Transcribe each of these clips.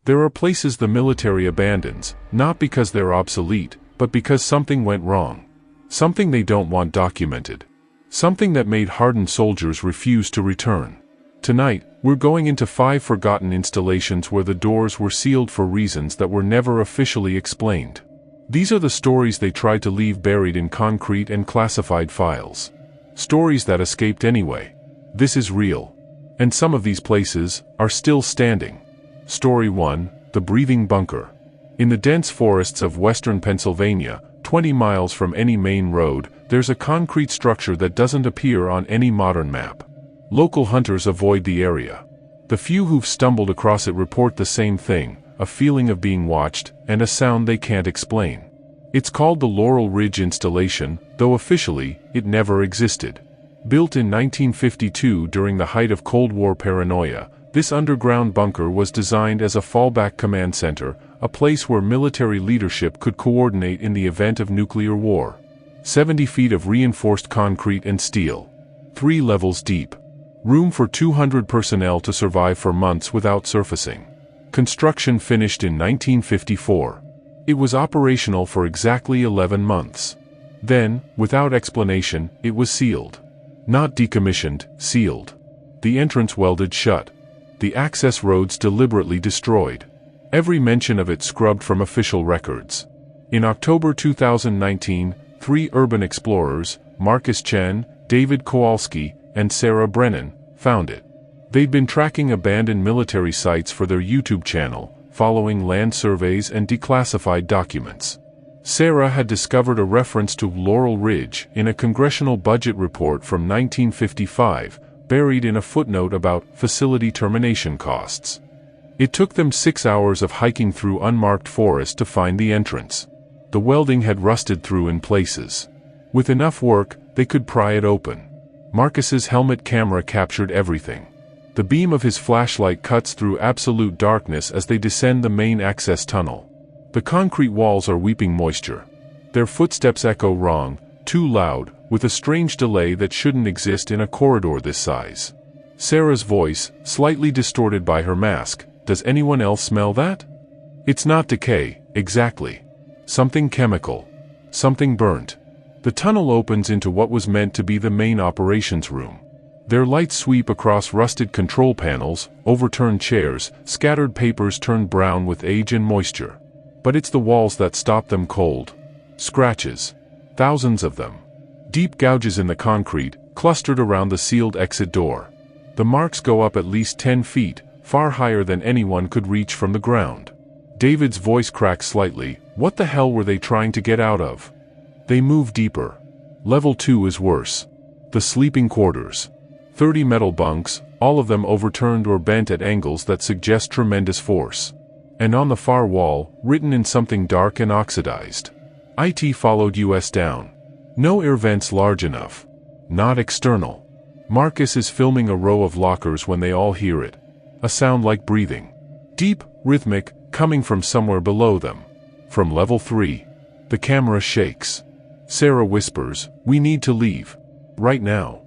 There are places the military abandons, not because they're obsolete, but because something went wrong. Something they don't want documented. Something that made hardened soldiers refuse to return. Tonight, we're going into 5 forgotten installations where the doors were sealed for reasons that were never officially explained. These are the stories they tried to leave buried in concrete and classified files. Stories that escaped anyway. This is real. And some of these places are still standing. Story 1, The Breathing Bunker. In the dense forests of western Pennsylvania, 20 miles from any main road, there's a concrete structure that doesn't appear on any modern map. Local hunters avoid the area. The few who've stumbled across it report the same thing, a feeling of being watched, and a sound they can't explain. It's called the Laurel Ridge Installation, though officially, it never existed. Built in 1952 during the height of Cold War paranoia, this underground bunker was designed as a fallback command center, a place where military leadership could coordinate in the event of nuclear war. 70 feet of reinforced concrete and steel. 3 levels deep. Room for 200 personnel to survive for months without surfacing. Construction finished in 1954. It was operational for exactly 11 months. Then, without explanation, it was sealed. Not decommissioned, sealed. The entrance welded shut. The access roads deliberately destroyed. Every mention of it scrubbed from official records. In October 2019, 3 urban explorers, Marcus Chen, David Kowalski, and Sarah Brennan, found it. They'd been tracking abandoned military sites for their YouTube channel, following land surveys and declassified documents. Sarah had discovered a reference to Laurel Ridge in a congressional budget report from 1955, buried in a footnote about facility termination costs. It took them 6 hours of hiking through unmarked forest to find the entrance. The welding had rusted through in places. With enough work, they could pry it open. Marcus's helmet camera captured everything. The beam of his flashlight cuts through absolute darkness as they descend the main access tunnel. The concrete walls are weeping moisture. Their footsteps echo wrong, too loud, with a strange delay that shouldn't exist in a corridor this size. Sarah's voice, slightly distorted by her mask. Does anyone else smell that? It's not decay, exactly. Something chemical. Something burnt. The tunnel opens into what was meant to be the main operations room. Their lights sweep across rusted control panels, overturned chairs, scattered papers turned brown with age and moisture. But it's the walls that stop them cold. Scratches. Thousands of them. Deep gouges in the concrete, clustered around the sealed exit door. The marks go up at least 10 feet, far higher than anyone could reach from the ground. David's voice cracks slightly. What the hell were they trying to get out of? They move deeper. Level 2 is worse. The sleeping quarters. 30 metal bunks, all of them overturned or bent at angles that suggest tremendous force. And on the far wall, written in something dark and oxidized. IT followed us down. No air vents large enough. Not external. Marcus is filming a row of lockers when they all hear it. A sound like breathing. Deep, rhythmic, coming from somewhere below them. From level 3. The camera shakes. Sarah whispers, "We need to leave. Right now."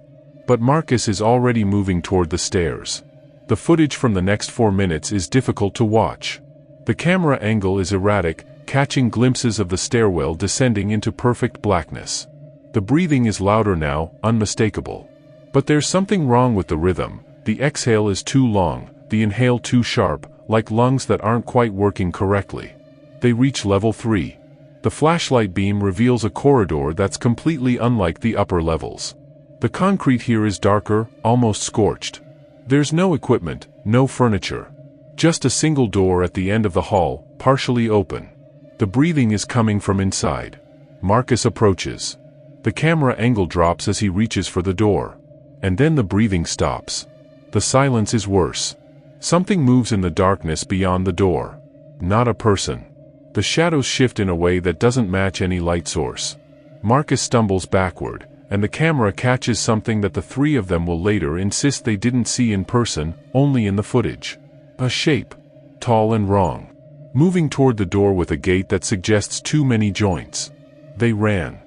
But Marcus is already moving toward the stairs. The footage from the next 4 minutes is difficult to watch. The camera angle is erratic, catching glimpses of the stairwell descending into perfect blackness. The breathing is louder now, unmistakable. But there's something wrong with the rhythm. The exhale is too long, the inhale too sharp, like lungs that aren't quite working correctly. They reach level 3. The flashlight beam reveals a corridor that's completely unlike the upper levels. The concrete here is darker, almost scorched. There's no equipment, no furniture. Just a single door at the end of the hall, partially open. The breathing is coming from inside. Marcus approaches. The camera angle drops as he reaches for the door. And then the breathing stops. The silence is worse. Something moves in the darkness beyond the door. Not a person. The shadows shift in a way that doesn't match any light source. Marcus stumbles backward, and the camera catches something that the 3 of them will later insist they didn't see in person, only in the footage. A shape. Tall and wrong. Moving toward the door with a gait that suggests too many joints. They ran.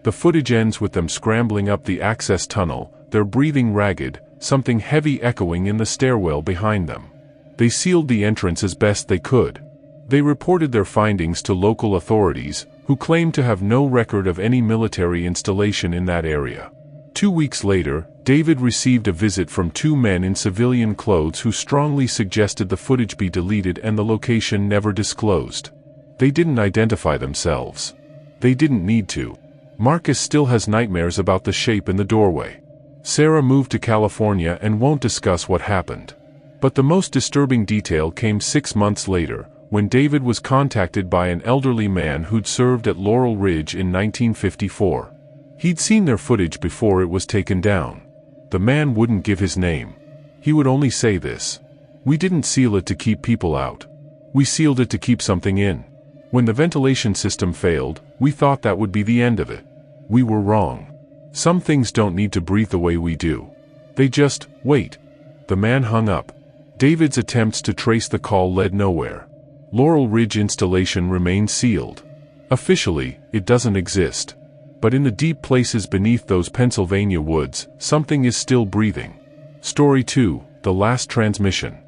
The footage ends with them scrambling up the access tunnel, their breathing ragged, something heavy echoing in the stairwell behind them. They sealed the entrance as best they could. They reported their findings to local authorities, who claimed to have no record of any military installation in that area. 2 weeks later, David received a visit from 2 men in civilian clothes who strongly suggested the footage be deleted and the location never disclosed. They didn't identify themselves. They didn't need to. Marcus still has nightmares about the shape in the doorway. Sarah moved to California and won't discuss what happened. But the most disturbing detail came 6 months later, when David was contacted by an elderly man who'd served at Laurel Ridge in 1954. He'd seen their footage before it was taken down. The man wouldn't give his name. He would only say this: "We didn't seal it to keep people out. We sealed it to keep something in. When the ventilation system failed, we thought that would be the end of it. We were wrong. Some things don't need to breathe the way we do. They just wait." The man hung up. David's attempts to trace the call led nowhere. Laurel Ridge installation remains sealed. Officially, it doesn't exist. But in the deep places beneath those Pennsylvania woods, something is still breathing. Story 2, The Last Transmission.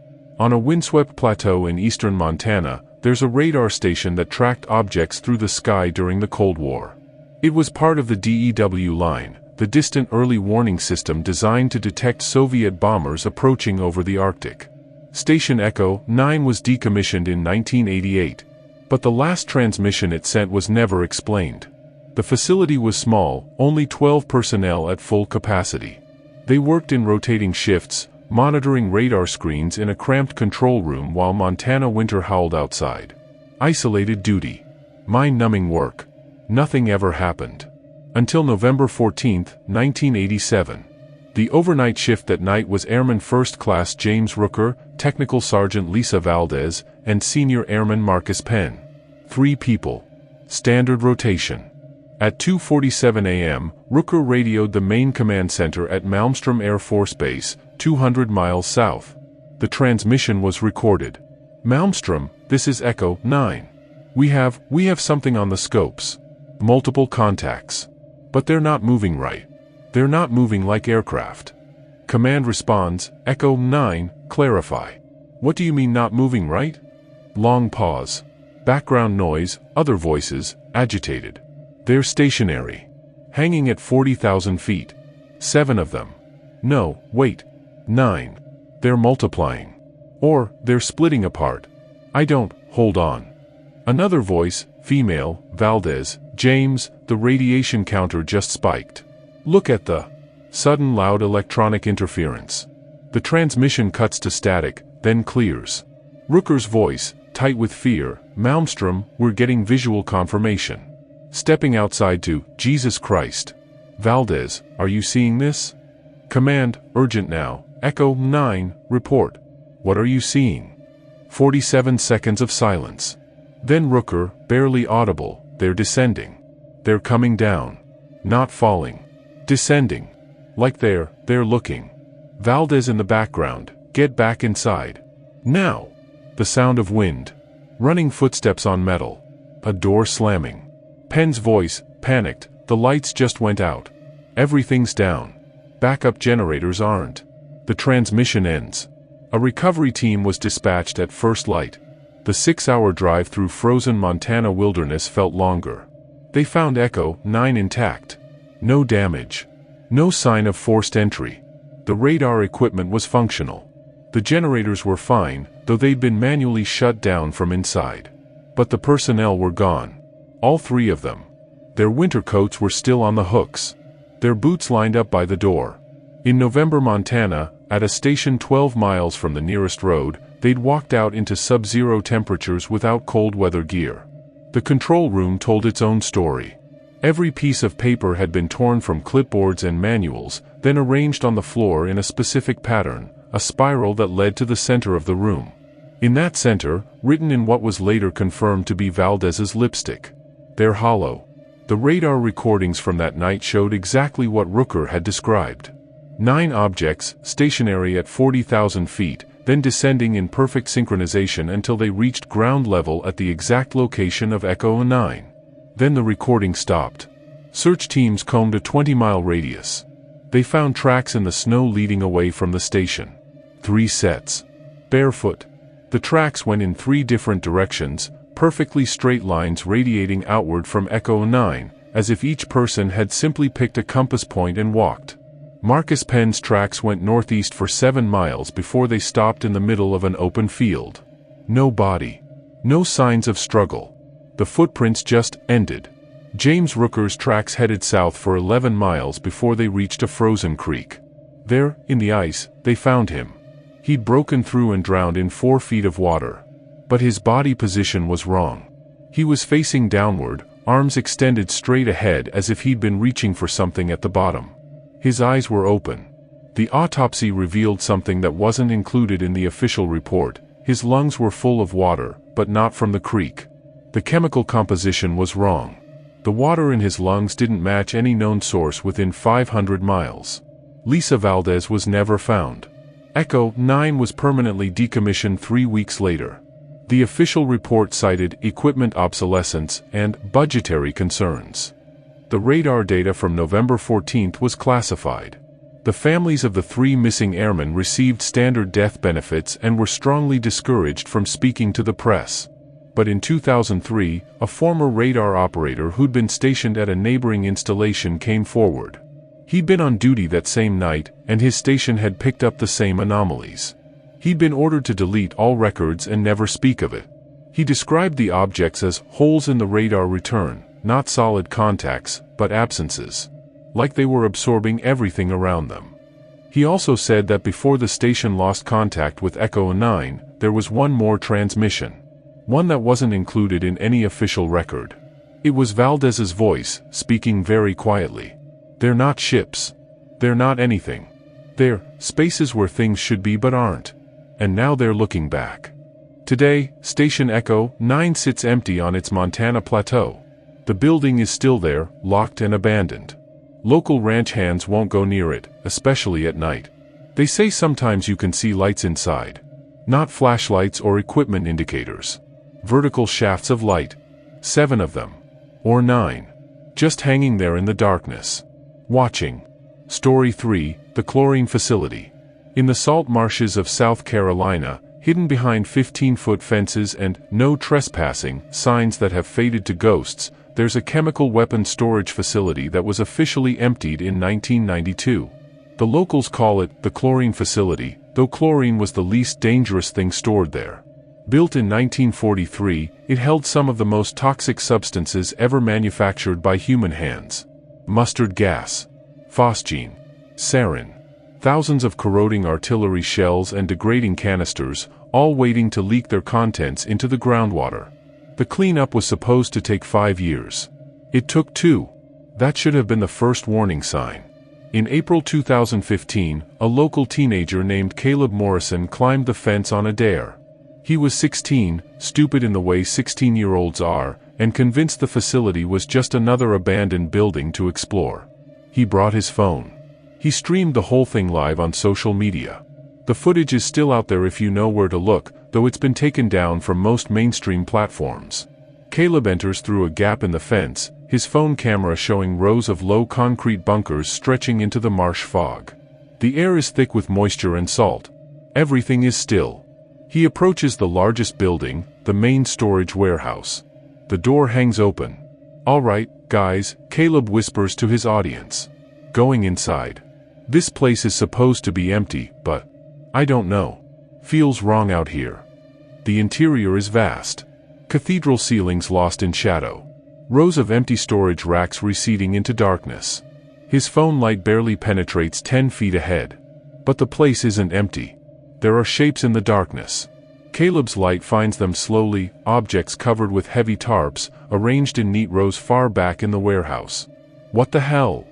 On a windswept plateau in eastern Montana, there's a radar station that tracked objects through the sky during the Cold War. It was part of the DEW line, the distant early warning system designed to detect Soviet bombers approaching over the Arctic. Station Echo 9 was decommissioned in 1988, but the last transmission it sent was never explained. The facility was small, only 12 personnel at full capacity. They worked in rotating shifts, monitoring radar screens in a cramped control room while Montana winter howled outside. Isolated duty. Mind-numbing work. Nothing ever happened. Until November 14, 1987. The overnight shift that night was Airman First Class James Rooker, Technical Sergeant Lisa Valdez, and Senior Airman Marcus Penn. 3 people. Standard rotation. At 2:47 a.m., Rooker radioed the main command center at Malmstrom Air Force Base, 200 miles south. The transmission was recorded. "Malmstrom, this is Echo 9. We have something on the scopes. Multiple contacts. But they're not moving right. They're not moving like aircraft." Command responds, "Echo 9, clarify. What do you mean not moving right?" Long pause. Background noise, other voices, agitated. "They're stationary. Hanging at 40,000 feet. 7 of them. No, wait. 9. They're multiplying. Or, they're splitting apart. I don't, hold on." Another voice, female, Valdez, "James, the radiation counter just spiked. Look at the..." Sudden loud electronic interference. The transmission cuts to static, then clears. Rooker's voice, tight with fear, "Malmstrom, we're getting visual confirmation. Stepping outside to, Jesus Christ. Valdez, are you seeing this? Command, urgent now, Echo 9, report. What are you seeing?" 47 seconds of silence. Then Rooker, barely audible, "They're descending. They're coming down. Not falling. Descending. Like they're looking." Valdez in the background, "Get back inside. Now." The sound of wind. Running footsteps on metal. A door slamming. Penn's voice, panicked, "The lights just went out. Everything's down. Backup generators aren't." The transmission ends. A recovery team was dispatched at first light. The 6-hour drive through frozen Montana wilderness felt longer. They found Echo 9 intact. No damage. No sign of forced entry. The radar equipment was functional. The generators were fine, though they'd been manually shut down from inside. But the personnel were gone. All 3 of them. Their winter coats were still on the hooks. Their boots lined up by the door. In November, Montana, at a station 12 miles from the nearest road, they'd walked out into sub-zero temperatures without cold weather gear. The control room told its own story. Every piece of paper had been torn from clipboards and manuals, then arranged on the floor in a specific pattern, a spiral that led to the center of the room. In that center, written in what was later confirmed to be Valdez's lipstick, "They're hollow." The radar recordings from that night showed exactly what Rooker had described. 9 objects, stationary at 40,000 feet, then descending in perfect synchronization until they reached ground level at the exact location of Echo 9. Then the recording stopped. Search teams combed a 20-mile radius. They found tracks in the snow leading away from the station. 3 sets. Barefoot. The tracks went in 3 different directions, perfectly straight lines radiating outward from Echo 9, as if each person had simply picked a compass point and walked. Marcus Penn's tracks went northeast for 7 miles before they stopped in the middle of an open field. No body. No signs of struggle. The footprints just ended. James Rooker's tracks headed south for 11 miles before they reached a frozen creek. There, in the ice, they found him. He'd broken through and drowned in 4 feet of water. But his body position was wrong. He was facing downward, arms extended straight ahead as if he'd been reaching for something at the bottom. His eyes were open. The autopsy revealed something that wasn't included in the official report. His lungs were full of water, but not from the creek. The chemical composition was wrong. The water in his lungs didn't match any known source within 500 miles. Lisa Valdez was never found. Echo 9 was permanently decommissioned 3 weeks later. The official report cited equipment obsolescence and budgetary concerns. The radar data from November 14 was classified. The families of the 3 missing airmen received standard death benefits and were strongly discouraged from speaking to the press. But in 2003, a former radar operator who'd been stationed at a neighboring installation came forward. He'd been on duty that same night, and his station had picked up the same anomalies. He'd been ordered to delete all records and never speak of it. He described the objects as holes in the radar return, not solid contacts, but absences. Like they were absorbing everything around them. He also said that before the station lost contact with Echo 9, there was one more transmission. One that wasn't included in any official record. It was Valdez's voice, speaking very quietly. They're not ships. They're not anything. They're spaces where things should be but aren't. And now they're looking back. Today, Station Echo 9 sits empty on its Montana plateau. The building is still there, locked and abandoned. Local ranch hands won't go near it, especially at night. They say sometimes you can see lights inside. Not flashlights or equipment indicators. Vertical shafts of light. 7 of them. Or 9. Just hanging there in the darkness. Watching. Story 3, The Chlorine Facility. In the salt marshes of South Carolina, hidden behind 15-foot fences and "no trespassing" signs that have faded to ghosts, there's a chemical weapons storage facility that was officially emptied in 1992. The locals call it the Chlorine Facility, though chlorine was the least dangerous thing stored there. Built in 1943, it held some of the most toxic substances ever manufactured by human hands. Mustard gas, phosgene, sarin, thousands of corroding artillery shells and degrading canisters, all waiting to leak their contents into the groundwater. The cleanup was supposed to take 5 years. It took 2. That should have been the first warning sign. In April 2015, a local teenager named Caleb Morrison climbed the fence on a dare. He was 16, stupid in the way 16-year-olds are, and convinced the facility was just another abandoned building to explore. He brought his phone. He streamed the whole thing live on social media. The footage is still out there if you know where to look, though it's been taken down from most mainstream platforms. Caleb enters through a gap in the fence, his phone camera showing rows of low concrete bunkers stretching into the marsh fog. The air is thick with moisture and salt. Everything is still. He approaches the largest building, the main storage warehouse. The door hangs open. "All right, guys," Caleb whispers to his audience. Going inside. "This place is supposed to be empty, but I don't know. Feels wrong out here." The interior is vast. Cathedral ceilings lost in shadow. Rows of empty storage racks receding into darkness. His phone light barely penetrates 10 feet ahead. But the place isn't empty. There are shapes in the darkness. Caleb's light finds them slowly, objects covered with heavy tarps, arranged in neat rows far back in the warehouse. What the hell?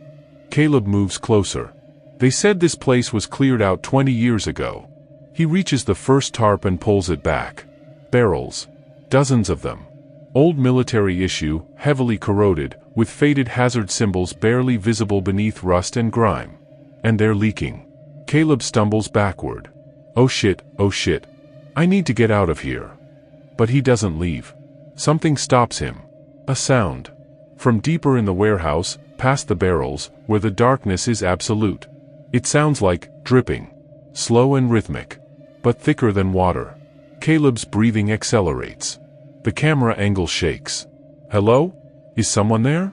Caleb moves closer. They said this place was cleared out 20 years ago. He reaches the first tarp and pulls it back. Barrels. Dozens of them. Old military issue, heavily corroded, with faded hazard symbols barely visible beneath rust and grime. And they're leaking. Caleb stumbles backward. Oh shit, I need to get out of here. But he doesn't leave. Something stops him. A sound. From deeper in the warehouse, past the barrels, where the darkness is absolute. It sounds like dripping. Slow and rhythmic. But thicker than water. Caleb's breathing accelerates. The camera angle shakes. Hello? Is someone there?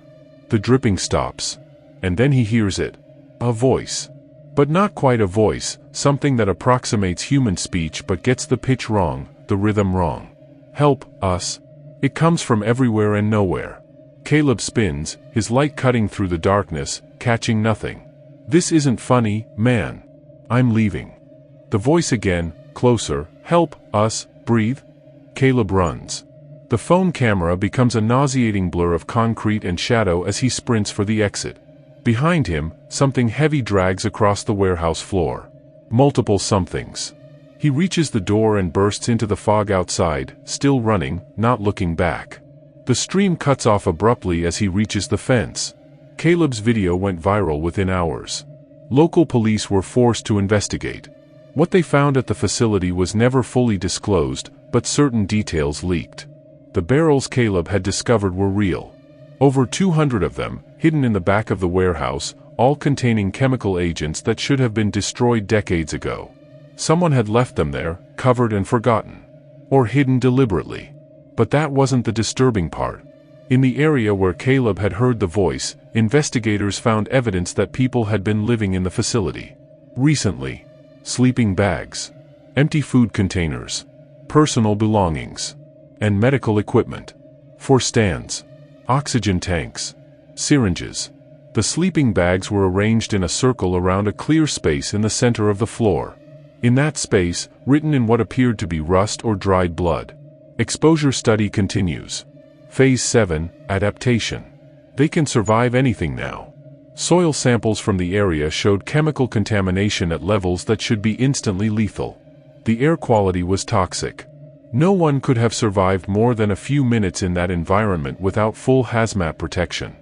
The dripping stops. And then he hears it. A voice. But not quite a voice, something that approximates human speech but gets the pitch wrong, the rhythm wrong. Help us. It comes from everywhere and nowhere. Caleb spins, his light cutting through the darkness, catching nothing. This isn't funny, man. I'm leaving. The voice again, closer. Help us, breathe. Caleb runs. The phone camera becomes a nauseating blur of concrete and shadow as he sprints for the exit. Behind him, something heavy drags across the warehouse floor. Multiple somethings. He reaches the door and bursts into the fog outside, still running, not looking back. The stream cuts off abruptly as he reaches the fence. Caleb's video went viral within hours. Local police were forced to investigate. What they found at the facility was never fully disclosed, but certain details leaked. The barrels Caleb had discovered were real. Over 200 of them, hidden in the back of the warehouse, all containing chemical agents that should have been destroyed decades ago. Someone had left them there, covered and forgotten. Or hidden deliberately. But that wasn't the disturbing part. In the area where Caleb had heard the voice, investigators found evidence that people had been living in the facility. Recently. Sleeping bags. Empty food containers. Personal belongings. And medical equipment. For stands. Oxygen tanks. Syringes. The sleeping bags were arranged in a circle around a clear space in the center of the floor. In that space, written in what appeared to be rust or dried blood. Exposure study continues. Phase 7, adaptation. They can survive anything now. Soil samples from the area showed chemical contamination at levels that should be instantly lethal. The air quality was toxic. No one could have survived more than a few minutes in that environment without full hazmat protection.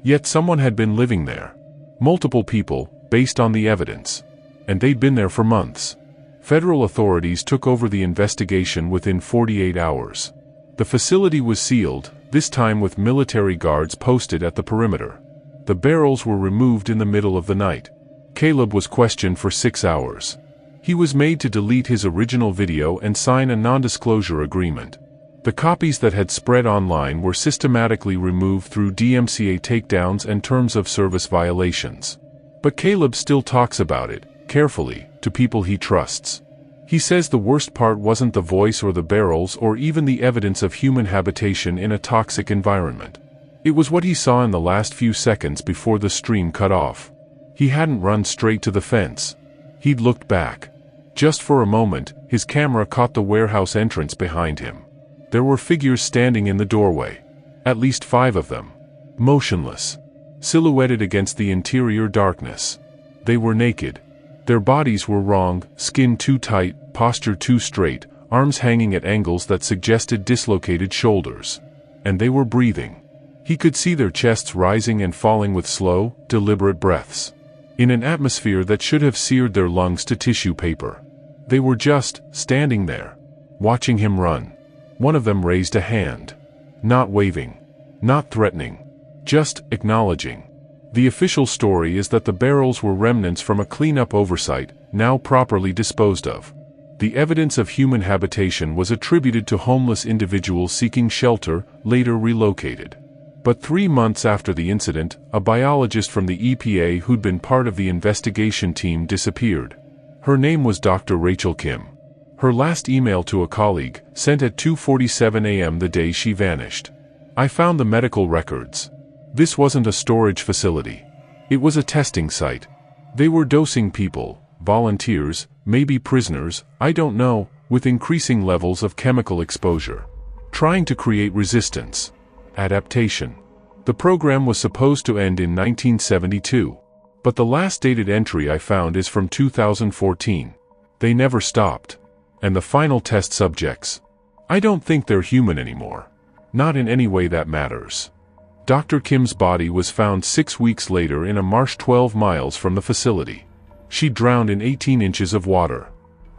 Yet someone had been living there. Multiple people, based on the evidence. And they'd been there for months. Federal authorities took over the investigation within 48 hours. The facility was sealed, this time with military guards posted at the perimeter. The barrels were removed in the middle of the night. Caleb was questioned for 6 hours. He was made to delete his original video and sign a non-disclosure agreement. The copies that had spread online were systematically removed through DMCA takedowns and terms of service violations. But Caleb still talks about it, carefully, to people he trusts. He says the worst part wasn't the voice or the barrels or even the evidence of human habitation in a toxic environment. It was what he saw in the last few seconds before the stream cut off. He hadn't run straight to the fence. He'd looked back. Just for a moment, his camera caught the warehouse entrance behind him. There were figures standing in the doorway. At least 5 of them. Motionless. Silhouetted against the interior darkness. They were naked. Their bodies were wrong, skin too tight, posture too straight, arms hanging at angles that suggested dislocated shoulders. And they were breathing. He could see their chests rising and falling with slow, deliberate breaths. In an atmosphere that should have seared their lungs to tissue paper. They were just standing there, watching him run. One of them raised a hand. Not waving. Not threatening. Just acknowledging. The official story is that the barrels were remnants from a cleanup oversight, now properly disposed of. The evidence of human habitation was attributed to homeless individuals seeking shelter, later relocated. But 3 months after the incident, a biologist from the EPA who'd been part of the investigation team disappeared. Her name was Dr. Rachel Kim. Her last email to a colleague, sent at 2:47 a.m. the day she vanished. I found the medical records. This wasn't a storage facility. It was a testing site. They were dosing people, volunteers, maybe prisoners, I don't know, with increasing levels of chemical exposure. Trying to create resistance. Adaptation. The program was supposed to end in 1972. But the last dated entry I found is from 2014. They never stopped. And the final test subjects. I don't think they're human anymore. Not in any way that matters. Dr. Kim's body was found 6 weeks later in a marsh 12 miles from the facility. She drowned in 18 inches of water.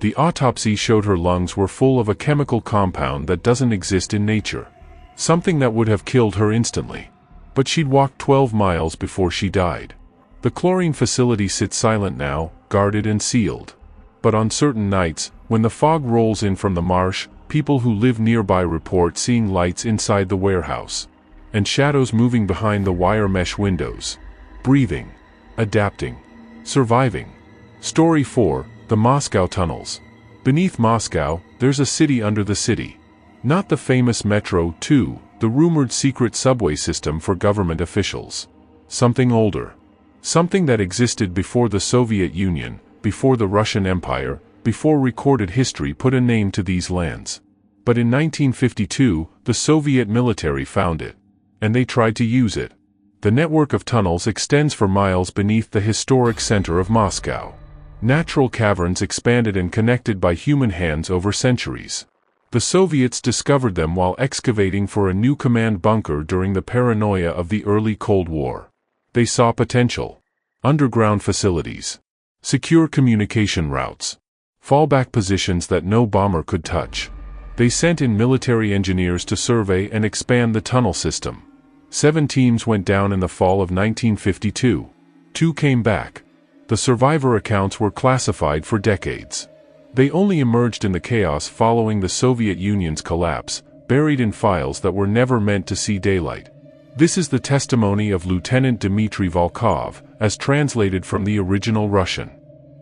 The autopsy showed her lungs were full of a chemical compound that doesn't exist in nature. Something that would have killed her instantly. But she'd walked 12 miles before she died. The chlorine facility sits silent now, guarded and sealed. But on certain nights, when the fog rolls in from the marsh, People who live nearby report seeing lights inside the warehouse, and shadows moving behind the wire mesh windows. Breathing, adapting, surviving. Story 4, the Moscow Tunnels. Beneath Moscow, there's a city under the city. Not the famous Metro 2, the rumored secret subway system for government officials. Something older. Something that existed before the Soviet Union, before the Russian Empire, before recorded history put a name to these lands. But in 1952, the Soviet military found it. And they tried to use it. The network of tunnels extends for miles beneath the historic center of Moscow. Natural caverns expanded and connected by human hands over centuries. The Soviets discovered them while excavating for a new command bunker during the paranoia of the early Cold War. They saw potential. Underground facilities. Secure communication routes. Fallback positions that no bomber could touch. They sent in military engineers to survey and expand the tunnel system. 7 teams went down in the fall of 1952. 2 came back. The survivor accounts were classified for decades. They only emerged in the chaos following the Soviet Union's collapse, buried in files that were never meant to see daylight. This is the testimony of Lieutenant Dmitry Volkov, as translated from the original Russian.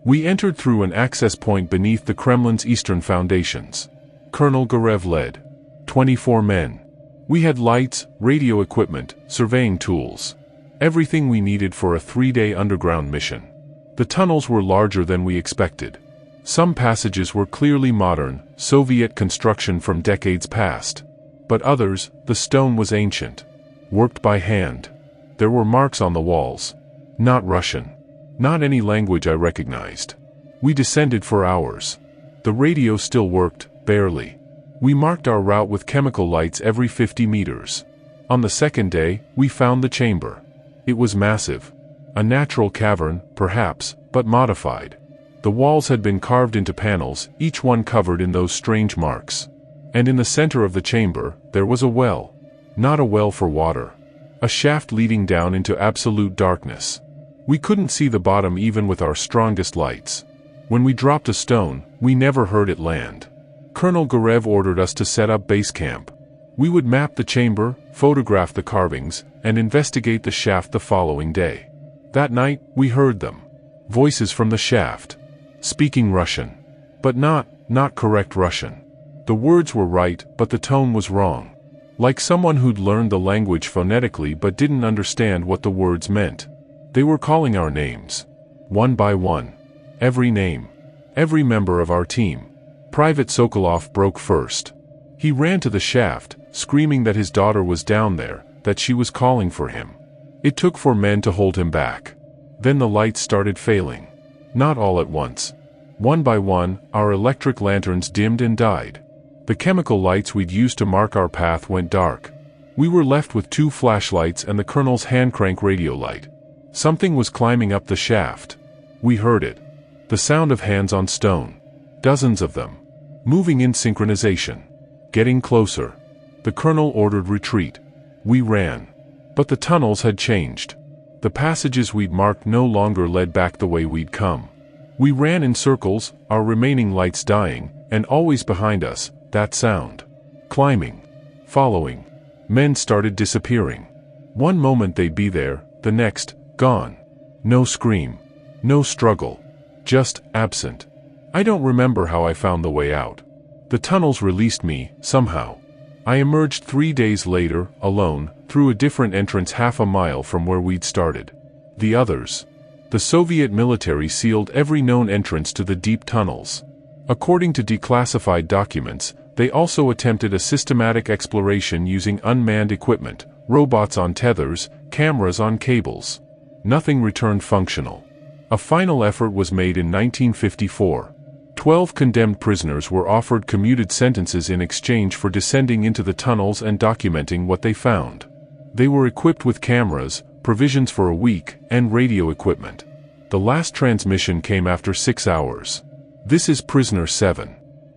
We entered through an access point beneath the Kremlin's eastern foundations. Colonel Gurev led. 24 men. We had lights, radio equipment, surveying tools. Everything we needed for a 3-day underground mission. The tunnels were larger than we expected. Some passages were clearly modern, Soviet construction from decades past. But others, the stone was ancient. Worked by hand. There were marks on the walls. Not Russian. Not any language I recognized. We descended for hours. The radio still worked, barely. We marked our route with chemical lights every 50 meters. On the second day, we found the chamber. It was massive. A natural cavern, perhaps, but modified. The walls had been carved into panels, each one covered in those strange marks. And in the center of the chamber, there was a well. Not a well for water. A shaft leading down into absolute darkness. We couldn't see the bottom even with our strongest lights. When we dropped a stone, we never heard it land. Colonel Gurev ordered us to set up base camp. We would map the chamber, photograph the carvings, and investigate the shaft the following day. That night, we heard them. Voices from the shaft. Speaking Russian. But not correct Russian. The words were right, but the tone was wrong. Like someone who'd learned the language phonetically but didn't understand what the words meant. They were calling our names. One by one. Every name. Every member of our team. Private Sokolov broke first. He ran to the shaft, screaming that his daughter was down there, that she was calling for him. It took 4 men to hold him back. Then the lights started failing. Not all at once. One by one, our electric lanterns dimmed and died. The chemical lights we'd used to mark our path went dark. We were left with 2 flashlights and the colonel's hand-crank radio light. Something was climbing up the shaft. We heard it. The sound of hands on stone. Dozens of them. Moving in synchronization. Getting closer. The colonel ordered retreat. We ran. But the tunnels had changed. The passages we'd marked no longer led back the way we'd come. We ran in circles, our remaining lights dying, and always behind us, that sound. Climbing. Following. Men started disappearing. One moment they'd be there, the next, gone. No scream. No struggle. Just absent. I don't remember how I found the way out. The tunnels released me, somehow. I emerged 3 days later, alone, through a different entrance half a mile from where we'd started. The others. The Soviet military sealed every known entrance to the deep tunnels. According to declassified documents, they also attempted a systematic exploration using unmanned equipment, robots on tethers, cameras on cables. Nothing returned functional. A final effort was made in 1954. 12 condemned prisoners were offered commuted sentences in exchange for descending into the tunnels and documenting what they found. They were equipped with cameras, provisions for a week, and radio equipment. The last transmission came after 6 hours. This is prisoner 7.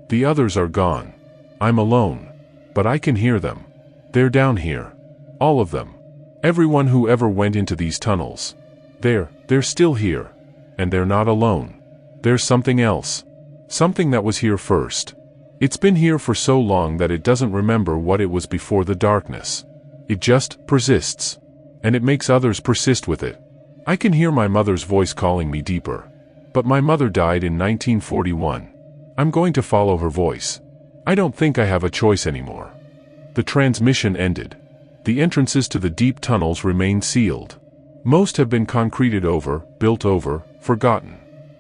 The others are gone. I'm alone. But I can hear them. They're down here. All of them. Everyone who ever went into these tunnels. They're still here. And they're not alone. There's something else. Something that was here first. It's been here for so long that it doesn't remember what it was before the darkness. It just persists. And it makes others persist with it. I can hear my mother's voice calling me deeper. But my mother died in 1941. I'm going to follow her voice. I don't think I have a choice anymore. The transmission ended. The entrances to the deep tunnels remain sealed. Most have been concreted over, built over, forgotten.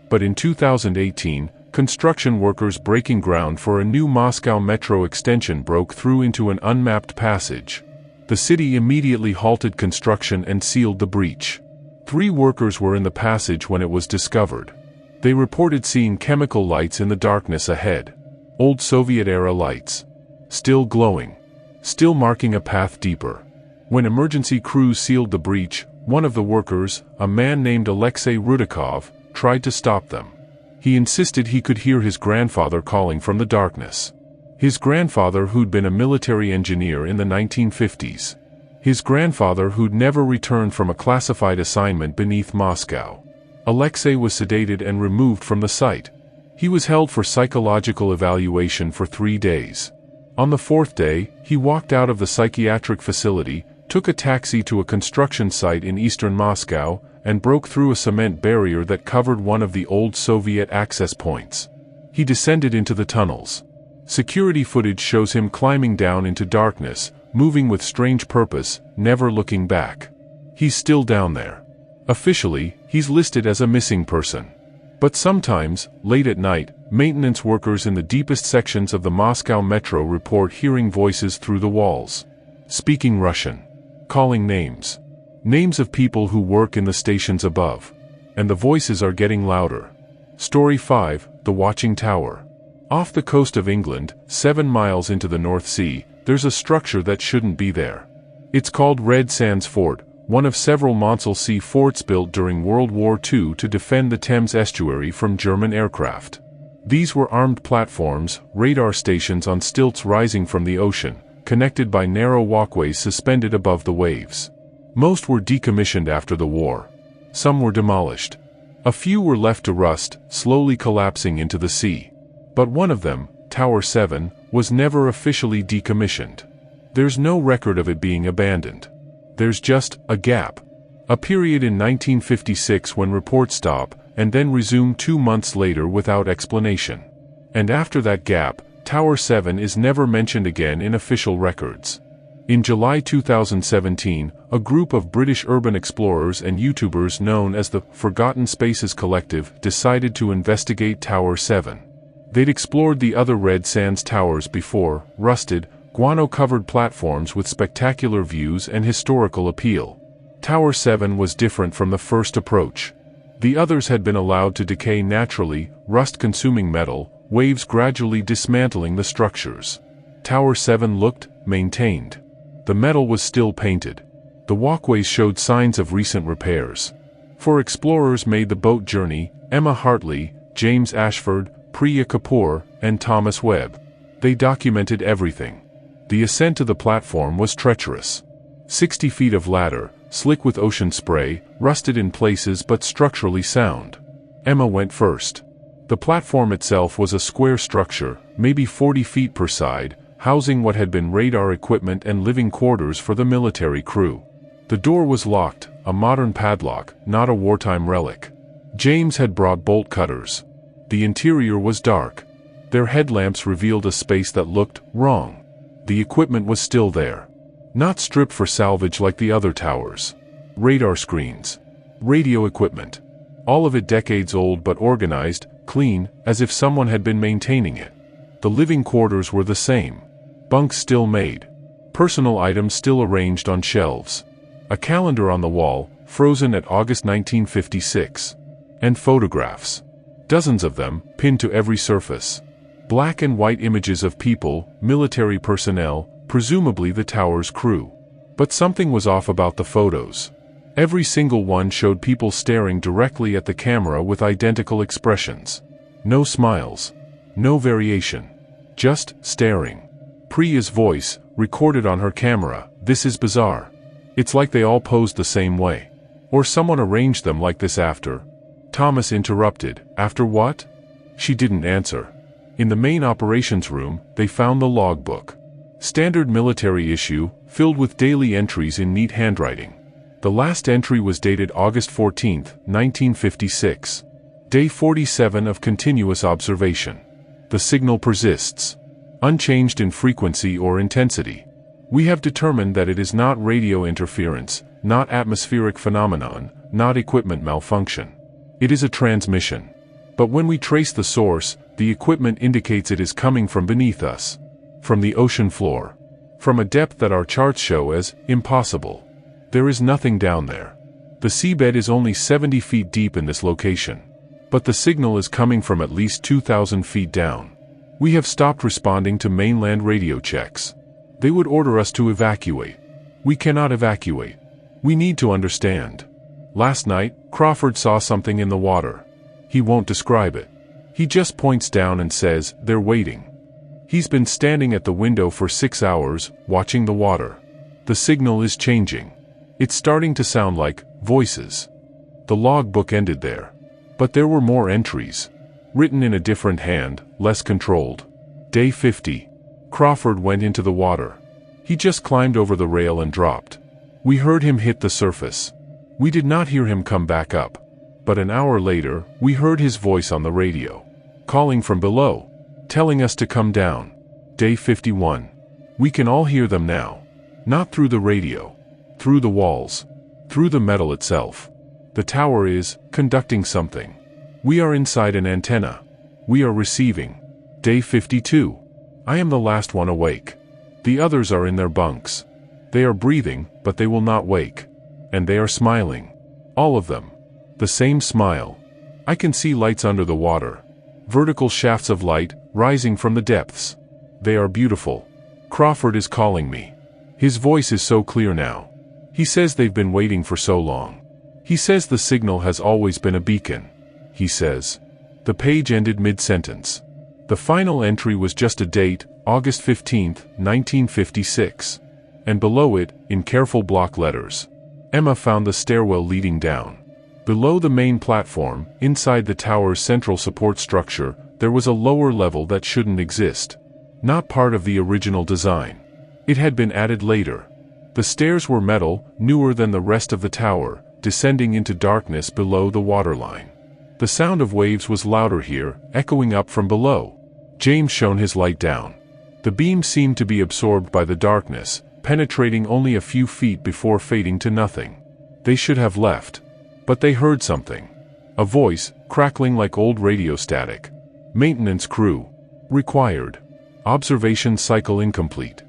But in 2018, construction workers breaking ground for a new Moscow metro extension broke through into an unmapped passage. The city immediately halted construction and sealed the breach. 3 workers were in the passage when it was discovered. They reported seeing chemical lights in the darkness ahead. Old Soviet-era lights. Still glowing. Still marking a path deeper. When emergency crews sealed the breach, one of the workers, a man named Alexei Rudakov, tried to stop them. He insisted he could hear his grandfather calling from the darkness. His grandfather who'd been a military engineer in the 1950s. His grandfather who'd never returned from a classified assignment beneath Moscow. Alexei was sedated and removed from the site. He was held for psychological evaluation for 3 days. On the 4th day, he walked out of the psychiatric facility, took a taxi to a construction site in eastern Moscow, and broke through a cement barrier that covered one of the old Soviet access points. He descended into the tunnels. Security footage shows him climbing down into darkness, moving with strange purpose, never looking back. He's still down there. Officially, he's listed as a missing person. But sometimes, late at night, maintenance workers in the deepest sections of the Moscow metro report hearing voices through the walls. Speaking Russian. Calling names. Names of people who work in the stations above. And the voices are getting louder. Story 5, The Watching Tower. Off the coast of England, 7 miles into the North Sea, there's a structure that shouldn't be there. It's called Red Sands Fort, one of several Monsal Sea forts built during World War II to defend the Thames estuary from German aircraft. These were armed platforms, radar stations on stilts rising from the ocean, connected by narrow walkways suspended above the waves. Most were decommissioned after the war. Some were demolished. A few were left to rust, slowly collapsing into the sea. But one of them, Tower 7, was never officially decommissioned. There's no record of it being abandoned. There's just a gap. A period in 1956 when reports stop, and then resume 2 months later without explanation. And after that gap, Tower 7 is never mentioned again in official records. In July 2017, a group of British urban explorers and YouTubers known as the Forgotten Spaces Collective decided to investigate Tower 7. They'd explored the other Red Sands towers before, rusted, guano-covered platforms with spectacular views and historical appeal. Tower 7 was different from the first approach. The others had been allowed to decay naturally, rust-consuming metal, waves gradually dismantling the structures. Tower 7 looked maintained. The metal was still painted. The walkways showed signs of recent repairs. 4 explorers made the boat journey: Emma Hartley, James Ashford, Priya Kapoor, and Thomas Webb. They documented everything. The ascent to the platform was treacherous. 60 feet of ladder, slick with ocean spray, rusted in places but structurally sound. Emma went first. The platform itself was a square structure, maybe 40 feet per side, housing what had been radar equipment and living quarters for the military crew. The door was locked, a modern padlock, not a wartime relic. James had brought bolt cutters. The interior was dark. Their headlamps revealed a space that looked wrong. The equipment was still there. Not stripped for salvage like the other towers. Radar screens. Radio equipment. All of it decades old but organized, clean, as if someone had been maintaining it. The living quarters were the same. Bunks still made. Personal items still arranged on shelves. A calendar on the wall, frozen at August 1956. And photographs. Dozens of them, pinned to every surface. Black and white images of people, military personnel, presumably the tower's crew. But something was off about the photos. Every single one showed people staring directly at the camera with identical expressions. No smiles. No variation. Just staring. Priya's voice, recorded on her camera: "This is bizarre. It's like they all posed the same way. Or someone arranged them like this after." Thomas interrupted. "After what?" She didn't answer. In the main operations room, they found the logbook. Standard military issue, filled with daily entries in neat handwriting. The last entry was dated August 14, 1956. Day 47 of continuous observation. The signal persists, unchanged in frequency or intensity. We have determined that it is not radio interference, not atmospheric phenomenon, not equipment malfunction. It is a transmission. But when we trace the source, the equipment indicates it is coming from beneath us. From the ocean floor. From a depth that our charts show as impossible. There is nothing down there. The seabed is only 70 feet deep in this location. But the signal is coming from at least 2,000 feet down. We have stopped responding to mainland radio checks. They would order us to evacuate. We cannot evacuate. We need to understand. Last night, Crawford saw something in the water. He won't describe it. He just points down and says, "They're waiting." He's been standing at the window for 6 hours, watching the water. The signal is changing. It's starting to sound like voices. The logbook ended there. But there were more entries. Written in a different hand, less controlled. Day 50. Crawford went into the water. He just climbed over the rail and dropped. We heard him hit the surface. We did not hear him come back up. But an hour later, we heard his voice on the radio. Calling from below. Telling us to come down. Day 51. We can all hear them now. Not through the radio. Through the walls. Through the metal itself. The tower is conducting something. We are inside an antenna. We are receiving. Day 52. I am the last one awake. The others are in their bunks. They are breathing, but they will not wake. And they are smiling. All of them. The same smile. I can see lights under the water. Vertical shafts of light, rising from the depths. They are beautiful. Crawford is calling me. His voice is so clear now. He says they've been waiting for so long. He says the signal has always been a beacon. He says. The page ended mid-sentence. The final entry was just a date, August 15, 1956. And below it, in careful block letters. Emma found the stairwell leading down. Below the main platform, inside the tower's central support structure, there was a lower level that shouldn't exist. Not part of the original design. It had been added later. The stairs were metal, newer than the rest of the tower, descending into darkness below the waterline. The sound of waves was louder here, echoing up from below. James shone his light down. The beam seemed to be absorbed by the darkness, penetrating only a few feet before fading to nothing. They should have left. But they heard something. A voice, crackling like old radio static. Maintenance crew. Required. Observation cycle incomplete.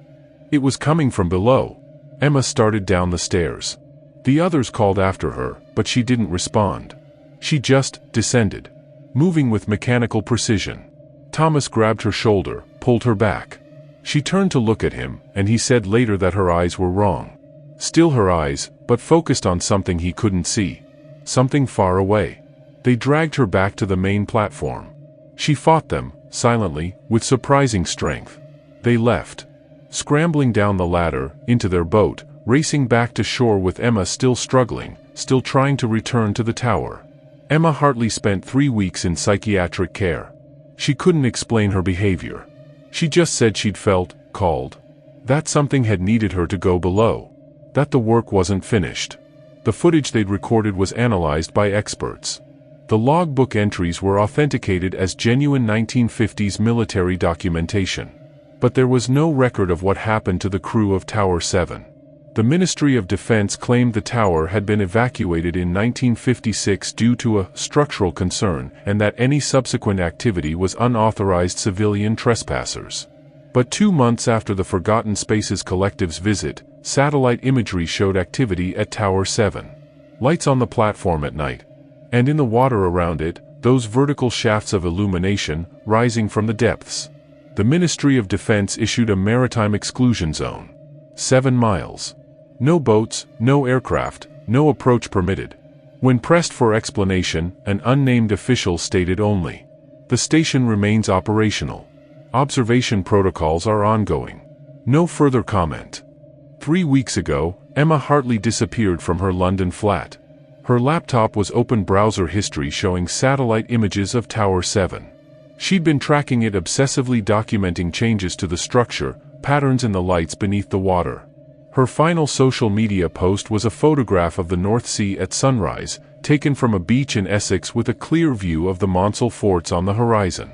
It was coming from below. Emma started down the stairs. The others called after her, but she didn't respond. She just descended. Moving with mechanical precision. Thomas grabbed her shoulder, pulled her back. She turned to look at him, and he said later that her eyes were wrong. Still her eyes, but focused on something he couldn't see. Something far away. They dragged her back to the main platform. She fought them, silently, with surprising strength. They left. Scrambling down the ladder, into their boat, racing back to shore with Emma still struggling, still trying to return to the tower. Emma Hartley spent 3 weeks in psychiatric care. She couldn't explain her behavior. She just said she'd felt called. That something had needed her to go below. That the work wasn't finished. The footage they'd recorded was analyzed by experts. The logbook entries were authenticated as genuine 1950s military documentation. But there was no record of what happened to the crew of Tower 7. The Ministry of Defense claimed the tower had been evacuated in 1956 due to a structural concern and that any subsequent activity was unauthorized civilian trespassers. But 2 months after the Forgotten Spaces Collective's visit, satellite imagery showed activity at Tower 7. Lights on the platform at night. And in the water around it, those vertical shafts of illumination, rising from the depths. The Ministry of Defense issued a maritime exclusion zone. 7 miles. No boats, no aircraft, no approach permitted. When pressed for explanation, an unnamed official stated only, "The station remains operational. Observation protocols are ongoing. No further comment." 3 weeks ago, Emma Hartley disappeared from her London flat. Her laptop was open browser history showing satellite images of Tower 7. She'd been tracking it, obsessively documenting changes to the structure, patterns in the lights beneath the water. Her final social media post was a photograph of the North Sea at sunrise, taken from a beach in Essex with a clear view of the Monsell forts on the horizon.